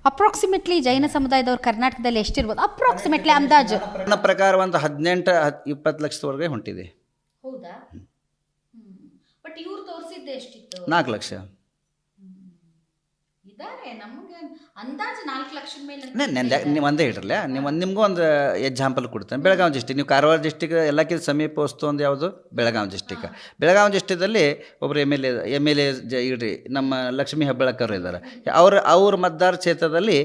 Approximately ಜೈನ ಸಮುದಾಯದವ್ರು ಕರ್ನಾಟಕದಲ್ಲಿ ಎಷ್ಟಿರ್ಬೋದು approximately ಅಂದಾಜು? ನನ್ನ ಪ್ರಕಾರ ಒಂದು 18-20 ಲಕ್ಷದವರೆಗೆ ಹೊಂಟಿದೆ. ಹೌದಾ? ಬಟ್ ಇವ್ರು ತೋರಿಸಿದ್ದೆ ಎಷ್ಟಿತ್ತು? 4 ಲಕ್ಷ. ಇದಾರೆ ನಮಗೆ ಅಂದಾಜು 4 ಲಕ್ಷದ ಮೇಲೆ. ನೀವು ಒಂದೇ ಇಡ್ರಲ್ಲ, ನಿಮಗೂ ಒಂದು ಎಕ್ಸಾಂಪಲ್ ಕೊಡ್ತೇನೆ. ಬೆಳಗಾವಿ ಡಿಸ್ಟಿಕ್, ನೀವು ಕಾರವಾರ ಡಿಸ್ಟಿಕ್ ಎಲ್ಲಕ್ಕಿಂತ ಸಮೀಪ ವಸ್ತು ಒಂದು ಯಾವುದು? ಬೆಳಗಾವಿ ಡಿಸ್ಟಿಕ್. ಬೆಳಗಾವಿ ಡಿಸ್ಟಿಕ್ದಲ್ಲಿ ಒಬ್ಬರು ಎಮ್ ಎಲ್ ಎ ಇಡ್ರಿ, ನಮ್ಮ ಲಕ್ಷ್ಮೀ ಹೆಬ್ಬಾಳ್ಕರ್ ಇದ್ದಾರೆ. ಅವ್ರ ಮತದಾರ ಕ್ಷೇತ್ರದಲ್ಲಿ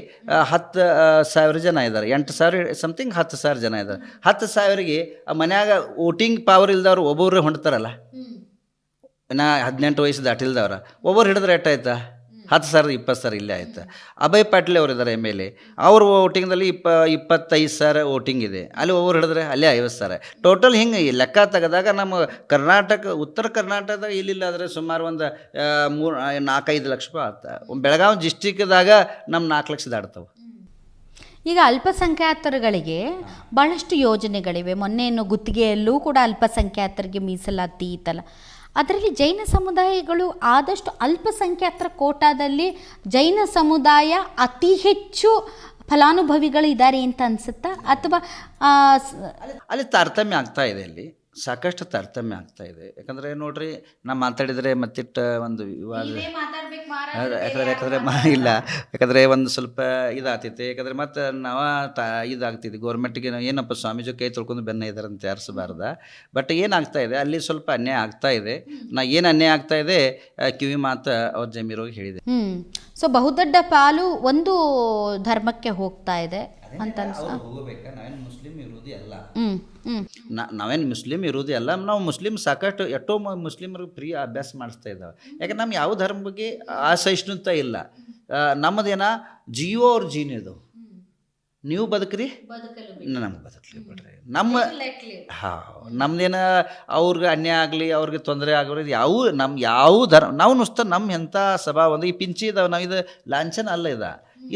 10,000 ಜನ ಇದ್ದಾರೆ. 8,000 ಸಮಥಿಂಗ್ 10,000 ಜನ ಇದ್ದಾರೆ. 10,000ಗೆ ಮನ್ಯಾಗ ವೋಟಿಂಗ್ ಪವರ್ ಇಲ್ದವ್ರು ಒಬ್ಬೊಬ್ರು ಹೊಂಡ್ತಾರಲ್ಲ, 18 ವಯಸ್ಸು ದಾಟಿಲ್ದವ್ರ ಒಬ್ಬರು ಹಿಡಿದ್ರೆ ಎಷ್ಟಾಯ್ತಾ? 10,000 20,000 ಇಲ್ಲೇ ಆಯ್ತು. ಅಭಯ್ ಪಾಟೀಲ್ ಅವರು ಇದ್ದಾರೆ ಎಮ್ ಎಲ್ ಎ. ಅವ್ರ ವೋಟಿಂಗ್ದಲ್ಲಿ 25,000 ವೋಟಿಂಗ್ ಇದೆ. ಅಲ್ಲಿ ಒಬ್ಬರು ಹಿಡಿದ್ರೆ ಅಲ್ಲೇ 50,000. ಟೋಟಲ್ ಹಿಂಗೆ ಲೆಕ್ಕ ತೆಗೆದಾಗ ನಮ್ಮ ಕರ್ನಾಟಕ, ಉತ್ತರ ಕರ್ನಾಟಕದಾಗ ಇಲ್ಲಿಲ್ಲ ಆದರೆ ಸುಮಾರು ಒಂದು 4-5 ಲಕ್ಷ ರೂಪಾಯಿ ಆಗ್ತವೆ. ಬೆಳಗಾವಿ ಡಿಸ್ಟಿಕ್ದಾಗ ನಮ್ಮ 4 ಲಕ್ಷ ದಾಡ್ತವೆ. ಈಗ ಅಲ್ಪಸಂಖ್ಯಾತರುಗಳಿಗೆ ಭಾಳಷ್ಟು ಯೋಜನೆಗಳಿವೆ. ಮೊನ್ನೆಯನ್ನು ಗುತ್ತಿಗೆಯಲ್ಲೂ ಕೂಡ ಅಲ್ಪಸಂಖ್ಯಾತರಿಗೆ ಮೀಸಲಾತಿ ಇತ್ತಲ್ಲ, ಅದರಲ್ಲಿ ಜೈನ ಸಮುದಾಯಗಳು ಆದಷ್ಟು ಅಲ್ಪಸಂಖ್ಯಾತರ ಕೋಟಾದಲ್ಲಿ ಜೈನ ಸಮುದಾಯ ಅತಿ ಹೆಚ್ಚು ಫಲಾನುಭವಿಗಳಿದ್ದಾರೆ ಅಂತ ಅನಿಸುತ್ತಾ, ಅಥವಾ ಅಲ್ಲಿ ತಾರತಮ್ಯ ಆಗ್ತಾ ಇದೆ. ಅಲ್ಲಿ ಸಾಕಷ್ಟು ತಾರತಮ್ಯ ಆಗ್ತಾ ಇದೆ. ಯಾಕಂದರೆ ನೋಡ್ರಿ, ನಾವು ಮಾತಾಡಿದರೆ ಮತ್ತಿಟ್ಟು ಒಂದು ವಿವಾದ ಯಾಕಂದರೆ ಇಲ್ಲ, ಯಾಕಂದರೆ ಒಂದು ಸ್ವಲ್ಪ ಇದಾಗ್ತೈತೆ. ಯಾಕಂದರೆ ಮತ್ತು ಇದಾಗ್ತಿದೆ ಗೌರ್ಮೆಂಟ್ಗೆ ಏನಪ್ಪ ಸ್ವಾಮೀಜಿ ಕೈ ತೊಳ್ಕೊಂಡು ಬೆನ್ನ ಇದ್ದಾರೆ ಅಂತ ಯಾರಿಸಬಾರ್ದ. ಬಟ್ ಏನಾಗ್ತಾ ಇದೆ ಅಲ್ಲಿ ಸ್ವಲ್ಪ ಅನ್ಯಾಯ ಆಗ್ತಾ ಇದೆ. ಏನು ಅನ್ಯಾಯ ಆಗ್ತಾ ಇದೆ ಕಿವಿ ಮಾತು ಅವ್ರ ಜಮೀರೋಗಿ ಹೇಳಿದೆ. ಸೊ ಬಹುದೊಡ್ಡ ಪಾಲು ಒಂದು ಧರ್ಮಕ್ಕೆ ಹೋಗ್ತಾ ಇದೆ ಅಂತ ಹೋಗಬೇಕಾ? ನಾವೇನು ಮುಸ್ಲಿಂ ಇರೋದೇ ಅಲ್ಲ, ನಾವೇನು ಮುಸ್ಲಿಂ ಇರೋದೇ ಅಲ್ಲ. ನಾವು ಮುಸ್ಲಿಂ ಸಾಕಷ್ಟು ಎಷ್ಟೋ ಮುಸ್ಲಿಮರಿಗೆ ಫ್ರೀ ಅಭ್ಯಾಸ ಮಾಡಿಸ್ತಾ ಇದ್ದಾವೆ. ಯಾಕಂದ್ರೆ ನಮ್ಮ ಯಾವ ಧರ್ಮ ಬಗ್ಗೆ ಅಸಹಿಷ್ಣುತೆ ಇಲ್ಲ. ನಮ್ಮದೇನ ಜಿಯೋ ಅವ್ರ ಜೀನಿದು, ನೀವು ಬದುಕ್ರಿ ನಮ್ಗೆ ಬದುಕಲಿ ಬಿಡ್ರಿ. ನಮ್ದೇನ ಅವ್ರಿಗೆ ಅನ್ಯಾಯ ಆಗಲಿ, ಅವ್ರಿಗೆ ತೊಂದರೆ ಆಗೋದು ಯಾವ ಧರ್ಮ ನಾವು ನುಸ್ತ ನಮ್ಮ ಎಂಥ ಸಭಾ ಒಂದು ಈ ಪಿಂಚಿ ಇದಾವೆ. ನಾವು ಇದು ಲಾಂಛನ ಅಲ್ಲ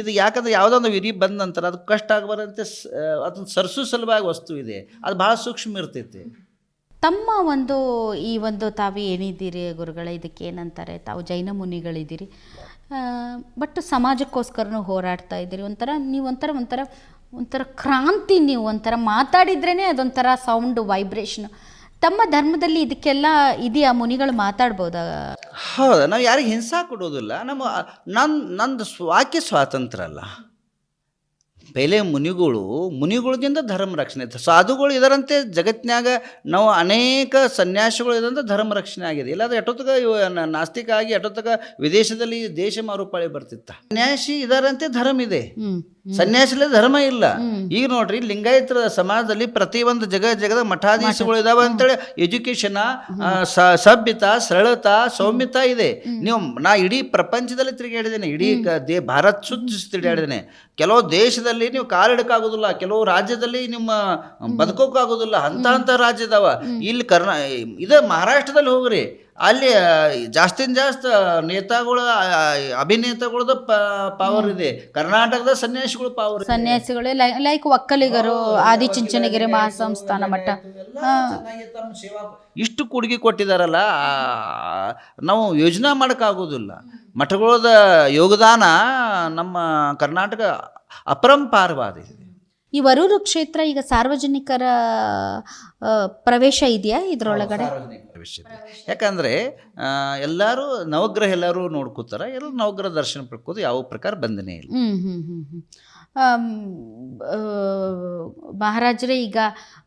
ಇದು ಯಾಕಂದ್ರೆ ಯಾವುದೋ ಒಂದು ವಿಧಿ ಬಂದ ನಂತರ ಅದು ಕಷ್ಟ ಆಗಬಾರಂತೆ ಅದನ್ನು ಸರಿಸೋ ಸಲುವಾಗಿ ವಸ್ತು ಇದೆ. ಅದು ಭಾಳ ಸೂಕ್ಷ್ಮ ಇರ್ತೈತಿ. ತಮ್ಮ ಈ ತಾವು ಏನಿದ್ದೀರಿ ಗುರುಗಳೇ, ಇದಕ್ಕೆ ಏನಂತಾರೆ, ತಾವು ಜೈನ ಮುನಿಗಳಿದ್ದೀರಿ, ಬಟ್ ಸಮಾಜಕ್ಕೋಸ್ಕರನೂ ಹೋರಾಡ್ತಾ ಇದ್ದೀರಿ. ನೀವು ಒಂಥರ ಕ್ರಾಂತಿ. ನೀವು ಒಂಥರ ಮಾತಾಡಿದ್ರೇ ಅದೊಂಥರ ಸೌಂಡು, ವೈಬ್ರೇಷನು. ತಮ್ಮ ಧರ್ಮದಲ್ಲಿ ಇದಕ್ಕೆಲ್ಲ ಇದೆಯಾ? ಮುನಿಗಳು ಮಾತಾಡ್ಬೋದಾ? ಹೌದಾ? ನಾವು ಯಾರಿಗೆ ಹಿಂಸಾ ಕೊಡೋದಿಲ್ಲ. ನಂದು ವಾಕ್ಯ ಸ್ವಾತಂತ್ರ್ಯ ಅಲ್ಲ. ಪೈಲೆ ಮುನಿಗಳಿಂದ ಧರ್ಮ ರಕ್ಷಣೆ ಐತೆ. ಸಾಧುಗಳು ಇದರಂತೆ ಜಗತ್ತಿನಾಗ ನಾವು ಅನೇಕ ಸನ್ಯಾಸಿಗಳು ಇದಂತ ಧರ್ಮ ರಕ್ಷಣೆ ಆಗಿದೆ. ಇಲ್ಲಾಂದ್ರೆ ಎಷ್ಟೊತ್ತಗ ನಾಸ್ತಿಕ ಆಗಿ ಎಷ್ಟೊತ್ತಗ ವಿದೇಶದಲ್ಲಿ ದೇಶ ಮಾರುಪಾಳಿ ಬರ್ತಿತ್ತ. ಸನ್ಯಾಸಿ ಇದರಂತೆ ಧರ್ಮ ಇದೆ, ಸನ್ಯಾಸಿಲೆ ಧರ್ಮ ಇಲ್ಲ. ಈಗ ನೋಡ್ರಿ, ಲಿಂಗಾಯತರ ಸಮಾಜದಲ್ಲಿ ಪ್ರತಿಯೊಂದು ಜಗದ ಮಠಾಧೀಶಗಳು ಇದಾವೆ ಅಂತೇಳಿ ಎಜುಕೇಶನ್, ಸಭ್ಯತಾ, ಸರಳತಾ, ಸೌಮ್ಯತಾ ಇದೆ. ನಾ ಇಡೀ ಪ್ರಪಂಚದಲ್ಲಿ ತಿರುಗಾಡಿದ್ದೇನೆ, ಇಡೀ ಭಾರತ್ ಸುತ್ತ ತಿರುಗಾಡಿದ್ದೇನೆ. ಕೆಲವು ದೇಶದಲ್ಲಿ ನೀವು ಕಾಲಿಡಕ್ಕಾಗೋದಿಲ್ಲ, ಕೆಲವು ರಾಜ್ಯದಲ್ಲಿ ನಿಮ್ಮ ಬದುಕೋಕ್ಕಾಗೋದಿಲ್ಲ, ಅಂತ ರಾಜ್ಯ ಇದಾವ. ಇಲ್ಲಿ ಇದು ಮಹಾರಾಷ್ಟ್ರದಲ್ಲಿ ಹೋಗ್ರಿ, ಅಲ್ಲಿ ಜಾಸ್ತಿನ ಜಾಸ್ತಿ ನೇತಾಗಳು, ಅಭಿನೇತಾಗಳದ ಪವರ್ ಇದೆ. ಕರ್ನಾಟಕದ ಸನ್ಯಾಸಿಗಳು ಪವರ್, ಸನ್ಯಾಸಿಗಳು ಲೈಕ್ ಒಕ್ಕಲಿಗರು, ಆದಿಚುಂಚನಗಿರಿ ಮಹಾಸಂಸ್ಥಾನ ಮಠ ಇಷ್ಟು ಕೊಡುಗೆ ಕೊಟ್ಟಿದಾರಲ್ಲ. ನಾವು ಯೋಜನೆ ಮಾಡೋಕ್ಕಾಗೋದಿಲ್ಲ. ಮಠಗಳದ ಯೋಗದಾನ ನಮ್ಮ ಕರ್ನಾಟಕ ಅಪರಂಪಾರವಾದಿದೆ. ಈ ವರೂರು ಕ್ಷೇತ್ರ ಈಗ ಸಾರ್ವಜನಿಕರ ಪ್ರವೇಶ ಇದೆಯಾ ಇದರೊಳಗಡೆ? ಯಾಕಂದರೆ ಎಲ್ಲರೂ ನವಗ್ರಹ ಎಲ್ಲರೂ ನೋಡ್ಕೋತಾರೆ, ಎಲ್ಲರೂ ನವಗ್ರಹ ದರ್ಶನ ಪಡ್ಕೋದು ಯಾವ ಪ್ರಕಾರ ಬಂದನೇ ಇಲ್ಲ. ಮಹಾರಾಜರೇ, ಈಗ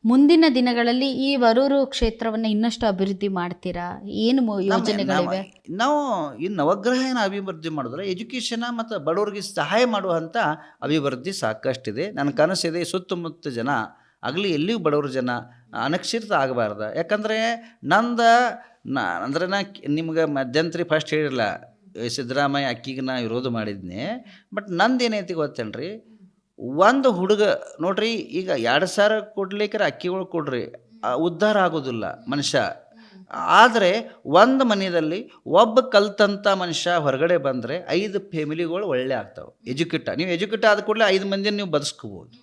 ಮುಂದಿನ ದಿನಗಳಲ್ಲಿ ಈ ವರೂರು ಕ್ಷೇತ್ರವನ್ನು ಇನ್ನಷ್ಟು ಅಭಿವೃದ್ಧಿ ಮಾಡ್ತೀರಾ? ಏನು ಯೋಜನೆಗಳಿವೆ? ನಾವು ಈ ನವಗ್ರಹ ಏನು ಅಭಿವೃದ್ಧಿ ಮಾಡಿದ್ರೆ ಎಜುಕೇಷನ್ ಮತ್ತು ಬಡವರಿಗೆ ಸಹಾಯ ಮಾಡುವಂಥ ಅಭಿವೃದ್ಧಿ ಸಾಕಷ್ಟಿದೆ. ನನ್ನ ಕನಸಿದೆ, ಸುತ್ತಮುತ್ತ ಜನ ಆಗಲಿ ಎಲ್ಲಿಯೂ ಬಡವರು ಜನ ಅನಕ್ಷರಿತ ಆಗಬಾರ್ದು. ಯಾಕಂದರೆ ನಾ ನಿಮ್ಗೆ ಮಧ್ಯಂತರಿ ಫಸ್ಟ್ ಹೇಳಿರಲ್ಲ, ಸಿದ್ದರಾಮಯ್ಯ ಅಕ್ಕಿಗೆ ನಾ ವಿರೋಧ ಮಾಡಿದ್ನಿ. ಬಟ್ ನಂದೇನೈತಿ ಗೊತ್ತೇನ್ರಿ, ಒಂದು ಹುಡುಗ ನೋಡ್ರಿ, ಈಗ 2,000 ಕೊಡ್ಲಿಕ್ಕೆ ಅಕ್ಕಿಗಳು ಕೊಡ್ರಿ, ಉದ್ಧಾರ ಆಗೋದಿಲ್ಲ ಮನುಷ್ಯ. ಆದರೆ ಒಂದು ಮನೆಯಲ್ಲಿ ಒಬ್ಬ ಕಲ್ತಂಥ ಮನುಷ್ಯ ಹೊರಗಡೆ ಬಂದರೆ 5 ಫ್ಯಾಮಿಲಿಗಳು ಒಳ್ಳೆ ಆಗ್ತಾವೆ. ನೀವು ಎಜುಕೇಟ್ ಆದ ಕೂಡಲೇ 5 ಮಂದಿನ ನೀವು ಬದುಸ್ಕೋಬೋದು.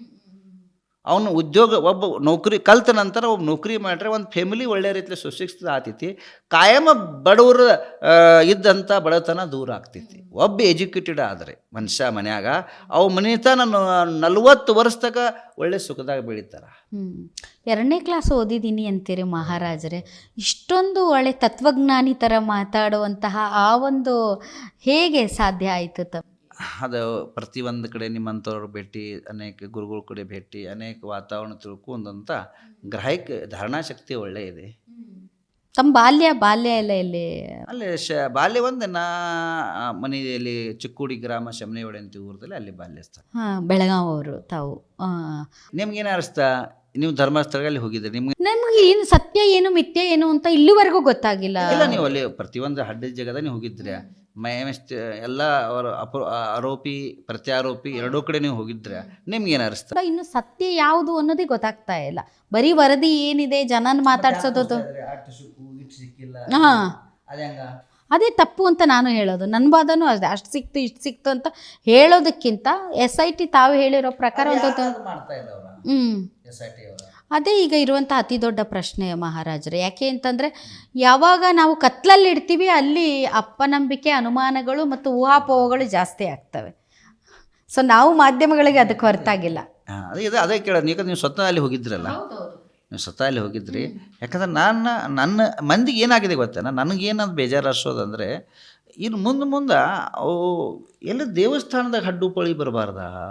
ಅವನು ಉದ್ಯೋಗ ಒಬ್ಬ ನೌಕರಿ ಕಲ್ತ ನಂತರ ಒಬ್ಬ ನೌಕರಿ ಮಾಡ್ರೆ ಒಂದು ಫ್ಯಾಮಿಲಿ ಒಳ್ಳೆ ರೀತಿಲಿ ಸುಶಿಕ್ಷಿತ ಆಗ್ತೈತಿ, ಕಾಯಮ ಬಡವರು ಇದ್ದಂಥ ಬಡತನ ದೂರ ಆಗ್ತೈತಿ. ಒಬ್ಬ ಎಜುಕೇಟೆಡ್ ಆದರೆ ಮನುಷ್ಯ ಮನ್ಯಾಗ ಅವು ಮನಿತನ 40 ವರ್ಷ ತನಕ ಒಳ್ಳೆ ಸುಖದಾಗ ಬೆಳಿತಾರ. 2ನೇ ಕ್ಲಾಸ್ ಓದಿದ್ದೀನಿ ಅಂತೀರಿ ಮಹಾರಾಜರೇ, ಇಷ್ಟೊಂದು ಒಳ್ಳೆ ತತ್ವಜ್ಞಾನಿ ಥರ ಮಾತಾಡುವಂತಹ ಆ ಒಂದು ಹೇಗೆ ಸಾಧ್ಯ ಆಯಿತು? ಅದು ಪ್ರತಿಯೊಂದು ಕಡೆ ನಿಮ್ಮಂಥವ್ರು ಭೇಟಿ, ಅನೇಕ ಗುರುಗಳ ಕಡೆ ಭೇಟಿ, ಅನೇಕ ವಾತಾವರಣ ತಿಳ್ಕೊಂಡಂಥ ಗ್ರಾಹಕ ಧಾರಣಾ ಶಕ್ತಿ ಒಳ್ಳೆ ಇದೆ. ತಮ್ಮ ಬಾಲ್ಯ ಎಲ್ಲ ಎಲ್ಲಿ? ಅಲ್ಲಿ ಬಾಲ್ಯ ಒಂದು ನಾ ಮನೆಯಲ್ಲಿ ಚಿಕ್ಕೋಡಿ ಗ್ರಾಮ ಶಮನೆವಾಡಿ ಅಂತ ಊರದಲ್ಲಿ ಅಲ್ಲಿ ಬಾಲ್ಯ ಸ್ಥಳ. ಬೆಳಗಾವಿ ಅವರು ತಾವು. ನಿಮ್ಗೇನು ಅನಿಸ್ತಾ? ನೀವು ಧರ್ಮಸ್ಥಳದಲ್ಲಿ ಹೋಗಿದ್ರಿ, ನಮಗೆ ಏನು ಸತ್ಯ ಏನು ಮಿಥ್ಯ ಏನು ಅಂತ ಇಲ್ಲಿವರೆಗೂ ಗೊತ್ತಾಗಿಲ್ಲ. ಇಲ್ಲ, ನೀವು ಅಲ್ಲಿ ಪ್ರತಿಯೊಂದು ಹಡ್ಡ ಜಗದ ನೀವು ಹೋಗಿದ್ರಿ, ಎಲ್ಲ ಅವರ ಆರೋಪಿ ಪ್ರತ್ಯಾರೋಪಿ ಎರಡೂ ಕಡೆ ನೀವು ಹೋಗಿದ್ರೆ ನಿಮ್ಗೇನು ಅನಿಸ್ತಾ? ಇನ್ನು ಸತ್ಯ ಯಾವುದು ಅನ್ನೋದೇ ಗೊತ್ತಾಗ್ತಾ ಇಲ್ಲ. ಬರೀ ವರದಿ ಏನಿದೆ ಜನನ ಮಾತಾಡ್ಸೋದು, ಹಾಂ ಅದೇ ತಪ್ಪು ಅಂತ ನಾನು ಹೇಳೋದು. ನನ್ನ ಬಾದನು ಅಷ್ಟೇ, ಅಷ್ಟು ಸಿಕ್ತು ಇಷ್ಟು ಸಿಕ್ತು ಅಂತ ಹೇಳೋದಕ್ಕಿಂತ SIT ತಾವು ಹೇಳಿರೋ ಪ್ರಕಾರ ಅದೇ ಈಗ ಇರುವಂಥ ಅತಿ ದೊಡ್ಡ ಪ್ರಶ್ನೆ ಮಹಾರಾಜರೇ. ಯಾಕೆ ಅಂತಂದರೆ ಯಾವಾಗ ನಾವು ಕತ್ಲಲ್ಲಿ ಇಡ್ತೀವಿ ಅಲ್ಲಿ ಅಪನಂಬಿಕೆ, ಅನುಮಾನಗಳು ಮತ್ತು ಊಹಾಪೋಹಗಳು ಜಾಸ್ತಿ ಆಗ್ತವೆ. ಸೊ ನಾವು ಮಾಧ್ಯಮಗಳಿಗೆ ಅದಕ್ಕೆ ಹೊರತಾಗಿಲ್ಲ. ಅದೇ ಕೇಳೋದು. ಈಗ ನೀವು ಸ್ವತಃ ಅಲ್ಲಿ ಹೋಗಿದ್ರಲ್ಲ, ನೀವು ಸ್ವತಃ ಅಲ್ಲಿ ಹೋಗಿದ್ರಿ. ಯಾಕಂದ್ರೆ ನನ್ನ ಮಂದಿಗೆ ಏನಾಗಿದೆ ಗೊತ್ತೇನ, ನನಗೇನದು ಬೇಜಾರು ಅರ್ಸೋದಂದರೆ ಇನ್ನು ಮುಂದೆ ಅವು ಎಲ್ಲ ದೇವಸ್ಥಾನದಾಗ ಹಡ್ಡು ಪಳಿ ಬರಬಾರ್ದ?